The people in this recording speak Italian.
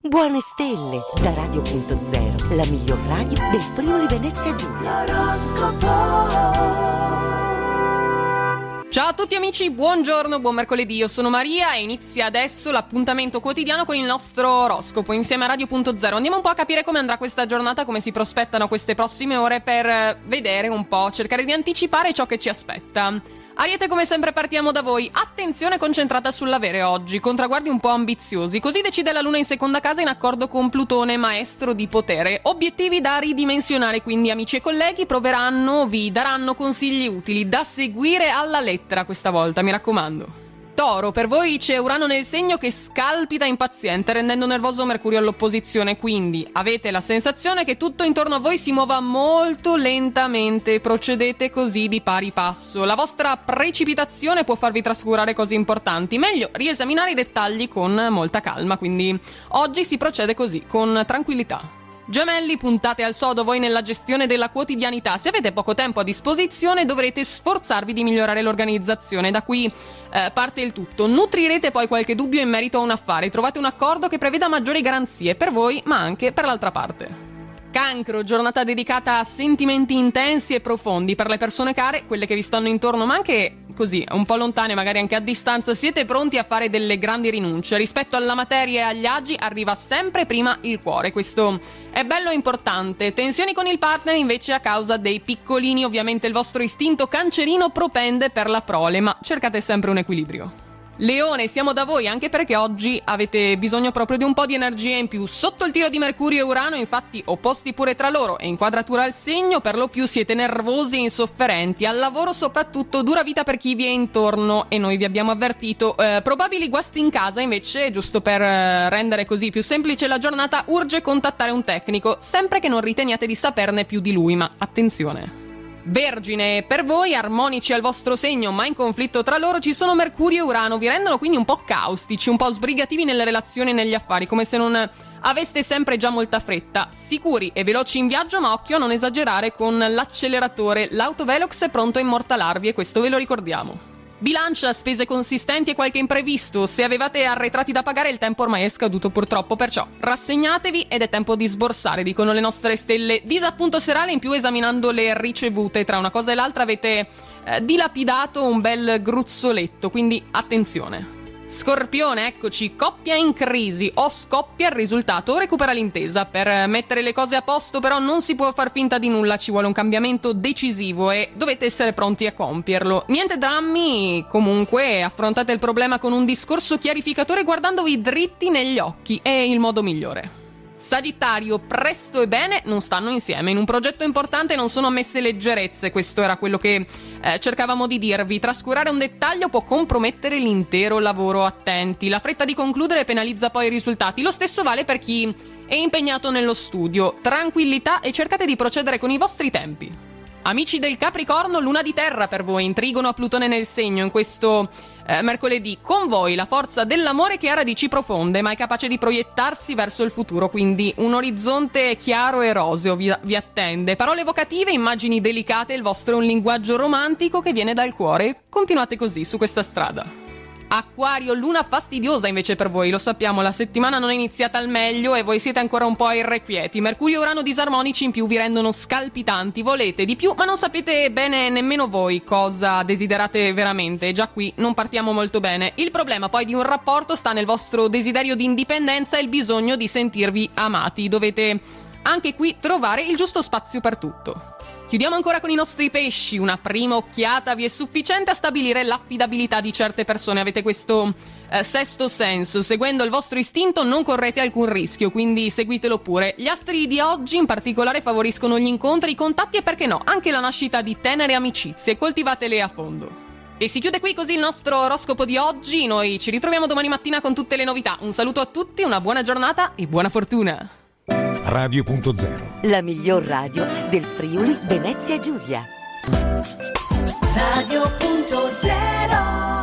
Buone stelle da Radio.0, la miglior radio del Friuli Venezia Giulia. Ciao a tutti amici, buongiorno, buon mercoledì, io sono Maria e inizia adesso l'appuntamento quotidiano con il nostro oroscopo insieme a Radio.0. Andiamo un po' a capire come andrà questa giornata, come si prospettano queste prossime ore per vedere un po', cercare di anticipare ciò che ci aspetta. Ariete, come sempre partiamo da voi. Attenzione concentrata sull'avere oggi, con traguardi un po' ambiziosi. Così decide la Luna in seconda casa in accordo con Plutone, maestro di potere. Obiettivi da ridimensionare, quindi amici e colleghi vi daranno consigli utili da seguire alla lettera questa volta, mi raccomando. Toro, per voi c'è Urano nel segno che scalpita impaziente, rendendo nervoso Mercurio all'opposizione, quindi avete la sensazione che tutto intorno a voi si muova molto lentamente, procedete così di pari passo. La vostra precipitazione può farvi trascurare cose importanti, meglio riesaminare i dettagli con molta calma, quindi oggi si procede così, con tranquillità. Gemelli, puntate al sodo voi nella gestione della quotidianità. Se avete poco tempo a disposizione dovrete sforzarvi di migliorare l'organizzazione, da qui parte il tutto. Nutrirete poi qualche dubbio in merito a un affare, trovate un accordo che preveda maggiori garanzie per voi ma anche per l'altra parte. Cancro, giornata dedicata a sentimenti intensi e profondi per le persone care, quelle che vi stanno intorno ma anche così, un po' lontane, magari anche a distanza. Siete pronti a fare delle grandi rinunce. Rispetto alla materia e agli agi arriva sempre prima il cuore. Questo è bello e importante. Tensioni con il partner invece a causa dei piccolini. Ovviamente il vostro istinto cancerino propende per la prole, ma cercate sempre un equilibrio. Leone, siamo da voi anche perché oggi avete bisogno proprio di un po' di energia in più. Sotto il tiro di Mercurio e Urano, infatti, opposti pure tra loro e in quadratura al segno, per lo più siete nervosi e insofferenti. Al lavoro soprattutto dura vita per chi vi è intorno e noi vi abbiamo avvertito. Probabili guasti in casa invece, giusto per rendere così più semplice la giornata, urge contattare un tecnico, sempre che non riteniate di saperne più di lui, ma attenzione. Vergine, per voi armonici al vostro segno ma in conflitto tra loro ci sono Mercurio e Urano, vi rendono quindi un po' caustici, un po' sbrigativi nelle relazioni e negli affari, come se non aveste sempre già molta fretta. Sicuri e veloci in viaggio ma occhio a non esagerare con l'acceleratore, l'autovelox è pronto a immortalarvi e questo ve lo ricordiamo. Bilancia, spese consistenti e qualche imprevisto. Se avevate arretrati da pagare il tempo ormai è scaduto purtroppo, perciò rassegnatevi ed è tempo di sborsare, dicono le nostre stelle. Disappunto serale in più esaminando le ricevute, tra una cosa e l'altra avete dilapidato un bel gruzzoletto, quindi attenzione. Scorpione, eccoci, coppia in crisi, o scoppia il risultato o recupera l'intesa. Per mettere le cose a posto però non si può far finta di nulla, ci vuole un cambiamento decisivo e dovete essere pronti a compierlo. Niente drammi, comunque affrontate il problema con un discorso chiarificatore guardandovi dritti negli occhi, è il modo migliore. Sagittario, presto e bene non stanno insieme. In un progetto importante non sono ammesse leggerezze, questo era quello che cercavamo di dirvi. Trascurare un dettaglio può compromettere l'intero lavoro, attenti. La fretta di concludere penalizza poi i risultati. Lo stesso vale per chi è impegnato nello studio. Tranquillità e cercate di procedere con i vostri tempi. Amici del Capricorno, luna di terra per voi, in trigono a Plutone nel segno in questo mercoledì. Con voi la forza dell'amore che ha radici profonde ma è capace di proiettarsi verso il futuro, quindi un orizzonte chiaro e roseo vi attende. Parole evocative, immagini delicate, il vostro è un linguaggio romantico che viene dal cuore. Continuate così su questa strada. Acquario, luna fastidiosa invece per voi, lo sappiamo, la settimana non è iniziata al meglio e voi siete ancora un po' irrequieti. Mercurio e Urano disarmonici in più vi rendono scalpitanti, volete di più ma non sapete bene nemmeno voi cosa desiderate veramente, e già qui non partiamo molto bene. Il problema poi di un rapporto sta nel vostro desiderio di indipendenza e il bisogno di sentirvi amati, dovete anche qui trovare il giusto spazio per tutto. Chiudiamo ancora con i nostri pesci. Una prima occhiata vi è sufficiente a stabilire l'affidabilità di certe persone. Avete questo sesto senso. Seguendo il vostro istinto non correte alcun rischio, quindi seguitelo pure. Gli astri di oggi in particolare favoriscono gli incontri, i contatti e perché no, anche la nascita di tenere amicizie. Coltivatele a fondo. E si chiude qui così il nostro oroscopo di oggi. Noi ci ritroviamo domani mattina con tutte le novità. Un saluto a tutti, una buona giornata e buona fortuna. Radio.0, la miglior radio del Friuli Venezia Giulia. Radio.0